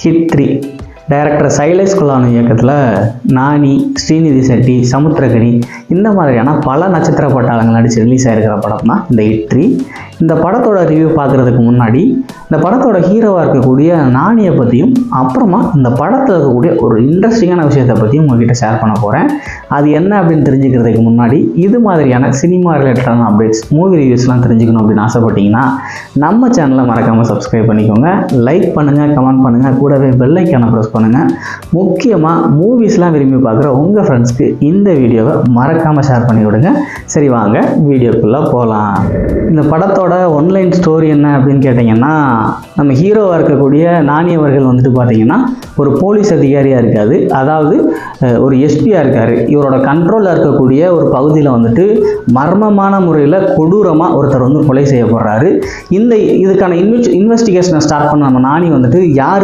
Hit 3 director Shailesh குலானு இயக்கத்தில் நானி, ஸ்ரீநிதி செட்டி, சமுத்திரக்கனி இந்த மாதிரியான பல நட்சத்திர பட்டாளங்கள் நடித்து ரிலீஸ் ஆகிருக்கிற படம் தான் இந்த ஹிட் 3. இந்த படத்தோட ரிவ்யூ பார்க்குறதுக்கு முன்னாடி இந்த படத்தோட ஹீரோவாக இருக்கக்கூடிய நானியை பற்றியும் அப்புறமா இந்த படத்தில் இருக்கக்கூடிய ஒரு இன்ட்ரெஸ்டிங்கான விஷயத்தை பற்றியும் உங்ககிட்ட ஷேர் பண்ண போகிறேன். அது என்ன அப்படின்னு தெரிஞ்சுக்கிறதுக்கு முன்னாடி இது மாதிரியான சினிமா ரிலேட்டடான அப்டேட்ஸ், மூவி ரிவ்யூஸ்லாம் தெரிஞ்சுக்கணும் அப்படின்னு ஆசைப்பட்டீங்கன்னா நம்ம சேனலை மறக்காமல் சப்ஸ்கிரைப் பண்ணிக்கோங்க. லைக் பண்ணுங்கள், கமெண்ட் பண்ணுங்கள், கூடவே பெல் ஐக்கானை ப்ரெஸ் பண்ணுங்கள். முக்கியமாக மூவிஸ்லாம் விரும்பி பார்க்குற உங்கள் ஃப்ரெண்ட்ஸ்க்கு இந்த வீடியோவை மறக்காமல் ஷேர் பண்ணி விடுங்க. சரி, வாங்க வீடியோக்குள்ளே போகலாம். இந்த படத்தோட ஒன்லைன் ஸ்டோரி என்ன அப்படின்னு கேட்டிங்கன்னா, நம்ம ஹீரோவாக இருக்கக்கூடிய நானி அவர்கள் வந்துட்டு பார்த்தீங்கன்னா ஒரு போலீஸ் அதிகாரியாக இருக்காது, அதாவது ஒரு எஸ்பியாக இருக்கார். இவரோட கண்ட்ரோலில் இருக்கக்கூடிய ஒரு பகுதியில் வந்துட்டு மர்மமான முறையில் கொடூரமாக ஒருத்தர் வந்து கொலை செய்யப்படுறாரு. இதுக்கான இன்வெஸ்டிகேஷனை ஸ்டார்ட் பண்ண நம்ம நானி வந்துட்டு யார்